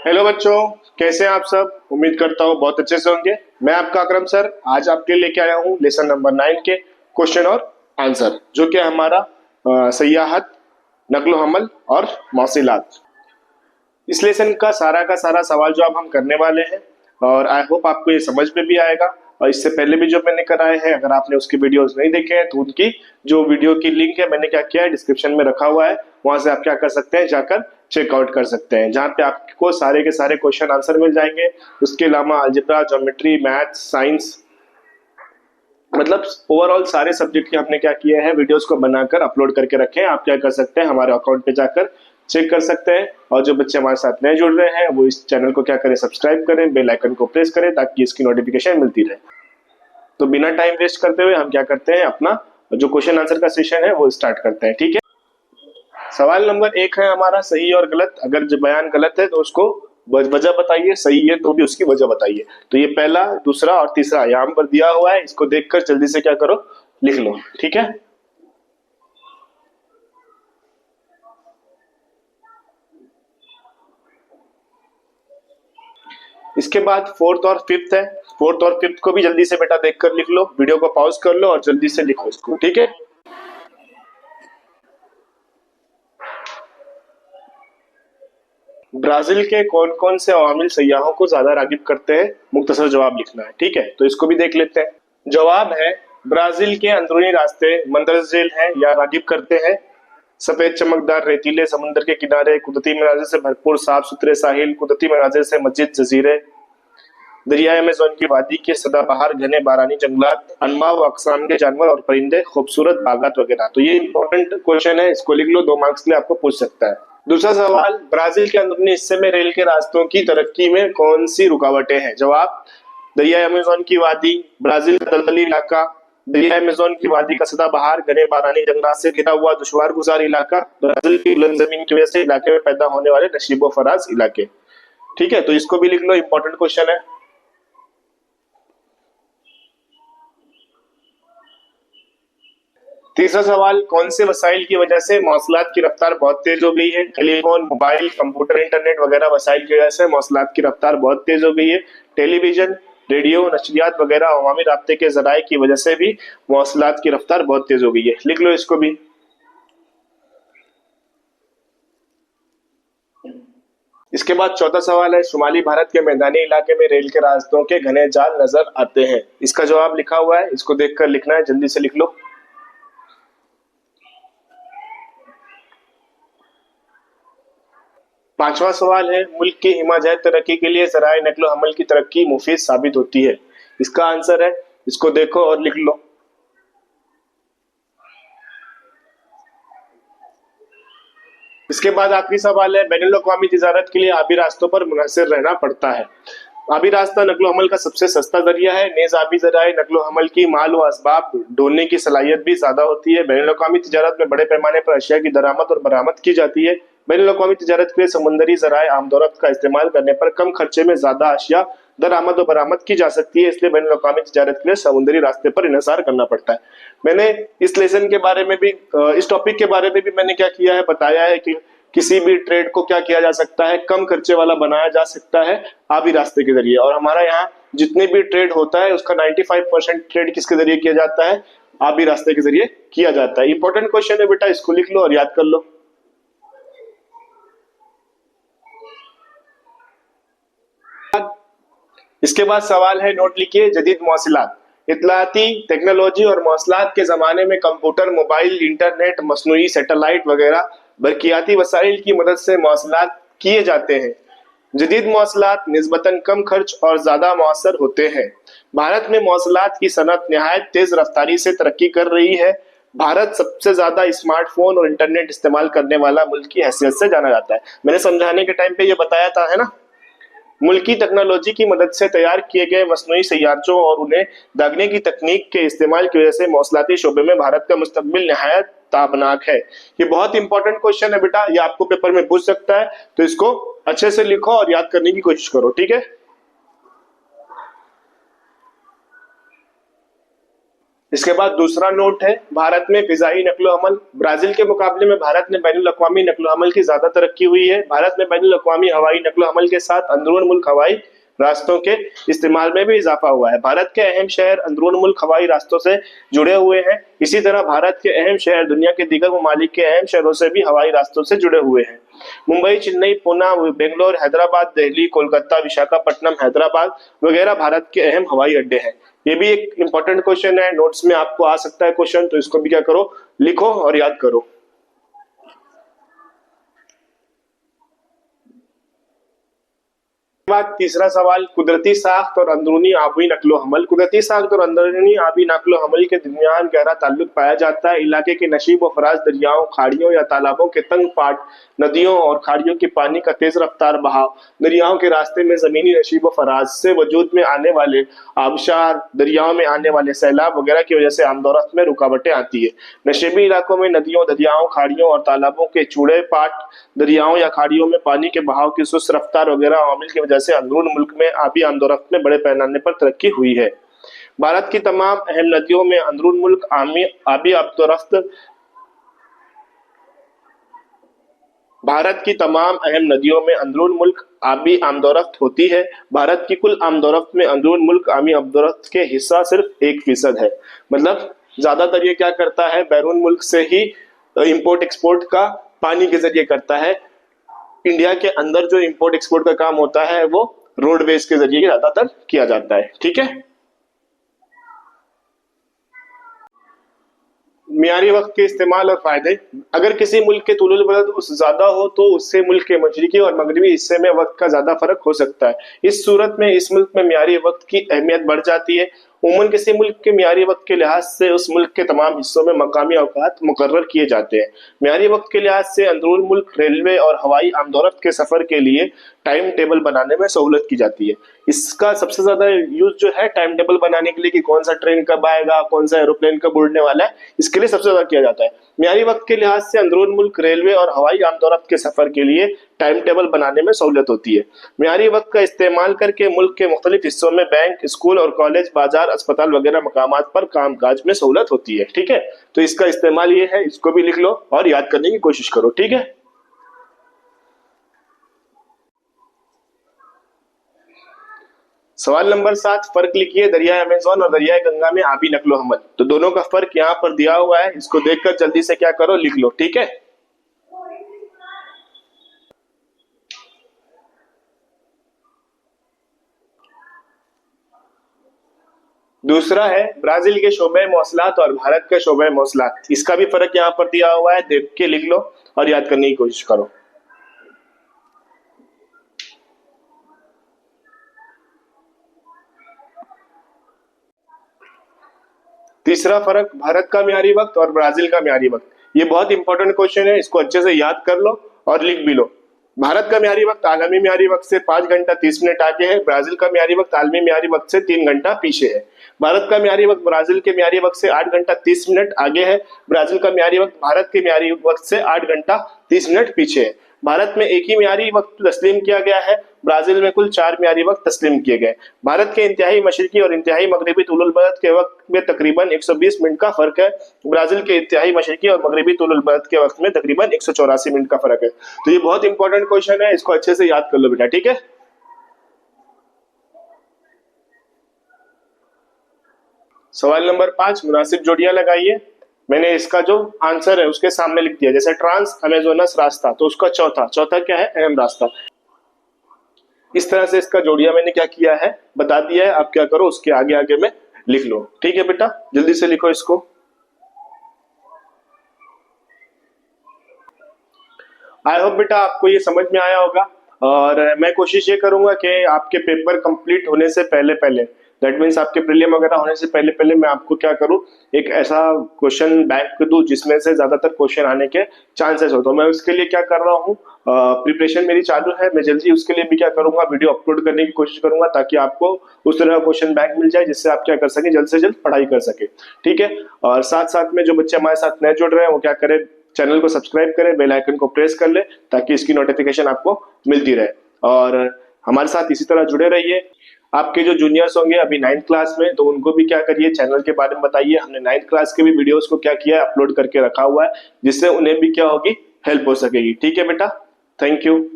Hello बच्चों, कैसे हैं आप सब। उम्मीद करता हूँ बहुत अच्छे से होंगे। मैं आपका अकरम सर आज आपके लिए लेके आया हूँ लेसन नंबर 9 के क्वेश्चन और आंसर, जो कि हमारा सयाहत, नकलो हमल और मौसिलात। इस लेसन का सारा सवाल जो अब हम करने वाले हैं, और आई होप आपको ये समझ में भी आएगा। और इससे पहले भी जो मैंने कराए हैं, अगर आपने उसकी वीडियोस नहीं देखे हैं तो उनकी जो वीडियो की लिंक है मैंने क्या किया है डिस्क्रिप्शन में रखा हुआ है, वहां से आप क्या कर सकते हैं, जाकर चेकआउट कर सकते हैं, जहाँ पे आपको सारे के सारे क्वेश्चन आंसर मिल जाएंगे। उसके अलावा अलजेब्रा, ज्योमेट्री, मैथ, साइंस, मतलब ओवरऑल सारे सब्जेक्ट के हमने क्या किया है, वीडियोस को बनाकर अपलोड करके रखे हैं। आप क्या कर सकते हैं, हमारे अकाउंट पे जाकर चेक कर सकते हैं। और जो बच्चे हमारे साथ नए जुड़ रहे हैं वो इस चैनल को क्या करें, सब्सक्राइब करें, बेल आइकन को प्रेस करें ताकि इसकी नोटिफिकेशन मिलती रहे। तो बिना टाइम वेस्ट करते हुए हम क्या करते हैं, अपना जो क्वेश्चन आंसर का सेशन है वो स्टार्ट करते हैं। ठीक है, सवाल नंबर 1 है हमारा सही और गलत। अगर जो बयान गलत है तो उसको वजह बताइए, सही है तो भी उसकी वजह बताइए। तो ये पहला, दूसरा और तीसरा यहाँ पर दिया हुआ है, इसको देखकर जल्दी से क्या करो, लिख लो। ठीक है, इसके बाद फोर्थ और फिफ्थ है। फोर्थ और फिफ्थ को भी जल्दी से बेटा देखकर लिख लो, वीडियो को पॉज कर लो और जल्दी से लिखो इसको। ठीक है, ब्राजील के कौन कौन से अवामिल सयाहों को ज्यादा रागिब करते हैं, मुख्तसर जवाब लिखना है। ठीक है, तो इसको भी देख लेते हैं। जवाब है, ब्राजील के अंदरूनी रास्ते मंदरजेल हैं या रागिब करते हैं। सफेद चमकदार रेतीले समुद्र के किनारे, कुदरती मनाजिर से भरपूर साफ सुथरे साहिल, कुदरती मनाजिर से मस्जिद जजीरे, दरियाए अमेज़न की वादी के सदाबहार घने बारानी जंगलात, अनवा व अकसाम के जानवर और परिंदे, खूबसूरत बागात वगैरह। तो ये इंपॉर्टेंट क्वेश्चन है, इसको लिख लो, 2 मार्क्स के लिए आपको पूछ सकता है। दूसरा सवाल, ब्राजील के अंदरूनी हिस्से में रेल के रास्तों की तरक्की में कौन सी रुकावटें हैं। जवाब, दरियाए अमेज़न की वादी, ब्राजील का दलदली इलाका, दरियाए अमेज़न की वादी का सदाबहार घने बारानी जंगलात से घिरा हुआ दुश्वार गुजार इलाका, ब्राजील की बुलंद जमीन की वजह से इलाके में पैदा होने वाले नशीबो फराज इलाके। ठीक है, तो इसको भी लिख लो, इंपॉर्टेंट क्वेश्चन है। तीसरा सवाल, कौन से वसाइल की वजह से मौसलात की रफ्तार बहुत तेज हो गई है। टेलीफोन, मोबाइल, कंप्यूटर, इंटरनेट वगैरह वसाइल की वजह से मौसलात की रफ्तार बहुत तेज हो गई है। टेलीविजन, रेडियो, नशरियात वगैरह अवामी राब्ते के जराये की वजह से भी मौसलात की रफ्तार बहुत तेज हो गई है। लिख लो इसको भी। इसके बाद चौथा सवाल है, शुमाली भारत के मैदानी इलाके में रेल के रास्तों के घने जाल नजर आते हैं। इसका जवाब लिखा हुआ है, इसको देखकर लिखना है, जल्दी से लिख लो। पांचवा सवाल है, मुल्क की हिमायत तरक्की के लिए ज़राए नकलो हमल की तरक्की मुफीद साबित होती है। इसका आंसर है, इसको देखो और लिख लो। इसके बाद आखिरी सवाल है, बैनुल अक़वामी तिजारत के लिए आबी रास्तों पर मुनहसर रहना पड़ता है। आबी रास्ता नकलो हमल का सबसे सस्ता जरिया है। नेज आबी जराए नकलो हमल की माल व असबाब ढोने की सलाहियत भी ज्यादा होती है। बैनुल अक़वामी तिजारत में बड़े पैमाने पर अशिया की दरामद और बरामद की जाती है। बैनुल अक़वामी तिजारत के लिए समुद्री जराए आमदोरफ्त का इस्तेमाल करने पर कम खर्चे में ज्यादा अशिया दरामद और बरामद की जा सकती है, इसलिए बैनुल अक़वामी तिजारत के लिए समुद्री रास्ते पर इन्हिसार करना पड़ता है। मैंने इस लेसन के बारे में भी, इस टॉपिक के बारे में भी मैंने क्या किया है, बताया है कि किसी भी ट्रेड को क्या किया जा सकता है, कम खर्चे वाला बनाया जा सकता है आबी रास्ते के जरिए। और हमारा यहाँ जितने भी ट्रेड होता है उसका 95% ट्रेड किसके जरिए किया जाता है, आबी रास्ते के जरिए किया जाता है। इंपॉर्टेंट क्वेश्चन है बेटा, इसको लिख लो और याद कर लो। इसके बाद सवाल है, नोट लिखिए, जदीद मौसिलात। इत्तलाती टेक्नोलॉजी और मौसलात के जमाने में कंप्यूटर, मोबाइल, इंटरनेट, मसनूई सैटेलाइट वगैरह बरकियाती वसाइल की मदद से मौसलात किए जाते हैं। जदीद मौसलात निस्बतन कम खर्च और ज्यादा मौसर होते हैं। भारत में मौसलात की सनत नहायत तेज रफ्तारी से तरक्की कर रही है। भारत सबसे ज्यादा स्मार्टफोन और इंटरनेट इस्तेमाल करने वाला मुल्क की हैसियत से जाना जाता है। मैंने समझाने के टाइम पे ये बताया था, है ना। मुल्की टेक्नोलॉजी की मदद से तैयार किए गए मसनूई सैयारचों और उन्हें दागने की तकनीक के इस्तेमाल की वजह से मौसलाती शोबे में भारत का मुस्तकबिल नहायत ताबनाक है। ये बहुत इंपॉर्टेंट क्वेश्चन है बेटा, ये आपको पेपर में पूछ सकता है, तो इसको अच्छे से लिखो और याद करने की कोशिश करो। ठीक है, इसके बाद दूसरा नोट है, भारत में फिजाई नकलो हमल। ब्राजील के मुकाबले में भारत में बैनुल अक़वामी नकलो हमल की ज्यादा तरक्की हुई है। भारत में बैनुल अक़वामी हवाई नकलो हमल के साथ अंदरून मुल्क हवाई रास्तों के इस्तेमाल में भी इजाफा हुआ है। भारत के अहम शहर अंदरून मुल्क हवाई रास्तों से जुड़े हुए हैं। इसी तरह भारत के अहम शहर दुनिया के दीगर ममालिक के अहम शहरों से भी हवाई रास्तों से जुड़े हुए हैं। मुंबई, चेन्नई, पुणे, बेंगलोर, हैदराबाद, दिल्ली, कोलकाता, विशाखापट्टनम, हैदराबाद वगैरह भारत के अहम हवाई अड्डे हैं। ये भी एक इंपॉर्टेंट क्वेश्चन है, नोट्स में आपको आ सकता है क्वेश्चन, तो इसको भी क्या करो, लिखो और याद करो। बाद तीसरा सवाल, कुदरती साख्त और अंदरूनी आबी नकलो हमल। कुदरती साख्त और अंदरूनी आबी नकलो हमल के दरमियान गहरा ताल्लुक पाया जाता है। इलाके के नशीब व फराज दरियाओं, खाड़ियों या तालाबों के तंग पाट, नदियों और खाड़ियों के पानी का तेज रफ्तार बहाव, दरियाओं के रास्ते में जमीनी नशीब व फराज से वजूद में आने वाले आबशार, दरियाओं में आने वाले सैलाब वगैरह की वजह से आमदोरफ्त में रुकावटें आती है। नशीबी इलाकों में नदियों, दरियाओं, खाड़ियों और तालाबों के चूड़े पाट, दरियाओं या खाड़ियों में पानी के बहाव की सुस्त रफ्तार वगैरह अवामिल की वजह से अंदरून मुल्क में आबी आमदोरफ्त में बड़े पैमाने पर तरक्की हुई है। भारत की तमाम अहम नदियों में अंदरून मुल्क आबी आमदोरफ्त भारत की तमाम अहम नदियों में अंदरून मुल्क आबी आमदोरफ्त होती है। भारत की कुल आमदोरफ्त में अंदरून मुल्क आबी आमदोरफ्त के हिस्सा सिर्फ 1% है। मतलब ज्यादातर ये क्या करता है, बैरून मुल्क से ही इंपोर्ट एक्सपोर्ट का पानी के जरिए करता है। इंडिया के अंदर जो इंपोर्ट एक्सपोर्ट का काम होता है वो रोडवेज के जरिए ज्यादातर किया जाता है। ठीक है, मियारी वक्त के इस्तेमाल और फायदे। अगर किसी मुल्क के तुलुल बलद ज्यादा हो तो उससे मुल्क के मशरिकी और मगरबी हिस्से में वक्त का ज्यादा फर्क हो सकता है। इस सूरत में इस मुल्क में मियारी वक्त की अहमियत बढ़ जाती है। उमूमन किसी मुल्क के मियारी वक्त के लिहाज से उस मुल्क के तमाम हिस्सों में मकामी औकात मुकर्रर किए जाते हैं। मियारी वक्त के लिहाज से अंदरून मुल्क रेलवे और हवाई आमदोरफ्त के सफर के लिए टाइम टेबल बनाने में सहूलत की जाती है। इसका सबसे ज्यादा यूज जो है टाइम टेबल बनाने के लिए कि कौन सा ट्रेन कब आएगा, कौन सा एरोप्लेन कब उड़ने वाला है, इसके लिए सबसे ज्यादा किया जाता है। मियारी वक्त के लिहाज से अंदरून मुल्क रेलवे और हवाई आमदोरफ्त के सफर के लिए टाइम टेबल बनाने में सहूलत होती है। मियारी वक्त का इस्तेमाल करके मुल्क के मुख्तलिफ हिस्सों में बैंक, स्कूल और कॉलेज, बाजार, अस्पताल वगैरह मकामात पर कामकाज में सहूलत होती है। ठीक है, तो इसका इस्तेमाल ये है, इसको भी लिख लो और याद करने की कोशिश करो। ठीक है, सवाल नंबर 7, फर्क लिखिए दरिया अमेज़न और दरिया गंगा में आबी नकलो हमल। तो दोनों का फर्क यहाँ पर दिया हुआ है, इसको देखकर जल्दी से क्या करो, लिख लो। ठीक है, दूसरा है ब्राजील के शोबे मौसलात और भारत के शोबे मौसलात। इसका भी फर्क यहाँ पर दिया हुआ है, देख के लिख लो और याद करने की कोशिश करो। तीसरा फर्क, भारत का मियारी वक्त और ब्राजील का मियारी वक्त। ये बहुत इंपॉर्टेंट क्वेश्चन है, इसको अच्छे से याद कर लो और लिख भी लो। भारत का मियारी वक्त आलमी मियारी वक्त से 5 घंटा 30 मिनट आगे है। ब्राजील का मियारी वक्त आलमी मियारी वक्त से 3 घंटा पीछे है। भारत का मियारी वक्त ब्राजील के मियारी वक्त से 8 घंटा 30 मिनट आगे है। ब्राजील का मियारी वक्त भारत के मियारी वक्त से 8 घंटा 30 मिनट पीछे है। भारत में एक ही मियारी वक्त तस्लीम किया गया है, ब्राजील में कुल 4 मियारी वक्त तस्लीम किए गए। भारत के इंतहाई मशरिकी और इंतहाई मगरबी तुलुल बलद के वक्त में तकरीबन 120 मिनट का फर्क है। ब्राजील के इंतहाई मशरिकी और मगरबी तुलुल बलद के वक्त में तकरीबन 184 मिनट का फर्क है। तो ये बहुत इंपॉर्टेंट क्वेश्चन है, इसको अच्छे से याद कर लो बेटा। ठीक है, सवाल नंबर 5, मुनासिब जोड़ियां लगाइए। मैंने इसका जो आंसर है उसके सामने लिख दिया, जैसे ट्रांस अमेजोनस रास्ता, तो उसका चौथा क्या है, अहम रास्ता। इस तरह से इसका जोड़िया मैंने क्या किया है, बता दिया है। आप क्या करो, उसके आगे आगे में लिख लो। ठीक है बेटा, जल्दी से लिखो इसको। आई होप बेटा आपको ये समझ में आया होगा, और मैं कोशिश ये करूंगा कि आपके पेपर कंप्लीट होने से पहले पहले, दैट मीन्स आपके प्रीलिम वगैरह होने से पहले पहले मैं आपको क्या करूं, एक ऐसा क्वेश्चन बैंक दूं जिसमें से ज्यादातर क्वेश्चन आने के चांसेस हो। तो मैं उसके लिए क्या कर रहा हूं, प्रिपरेशन मेरी चालू है। मैं जल्दी उसके लिए भी क्या करूंगा, वीडियो अपलोड करने की कोशिश करूंगा ताकि आपको उस तरह का क्वेश्चन बैंक मिल जाए जिससे आप क्या कर सके, जल्द से जल्द पढ़ाई कर सके। ठीक है, और साथ साथ में जो बच्चे हमारे साथ नए जुड़ रहे हैं वो क्या करें, चैनल को सब्सक्राइब करें, बेल आइकन को प्रेस कर ले ताकि इसकी नोटिफिकेशन आपको मिलती रहे, और हमारे साथ इसी तरह जुड़े रहिए। आपके जो जूनियर्स होंगे अभी 9th क्लास में, तो उनको भी क्या करिए, चैनल के बारे में बताइए। हमने 9th क्लास के भी वीडियोस को क्या किया है, अपलोड करके रखा हुआ है, जिससे उन्हें भी क्या होगी, हेल्प हो सकेगी। ठीक है बेटा, थैंक यू।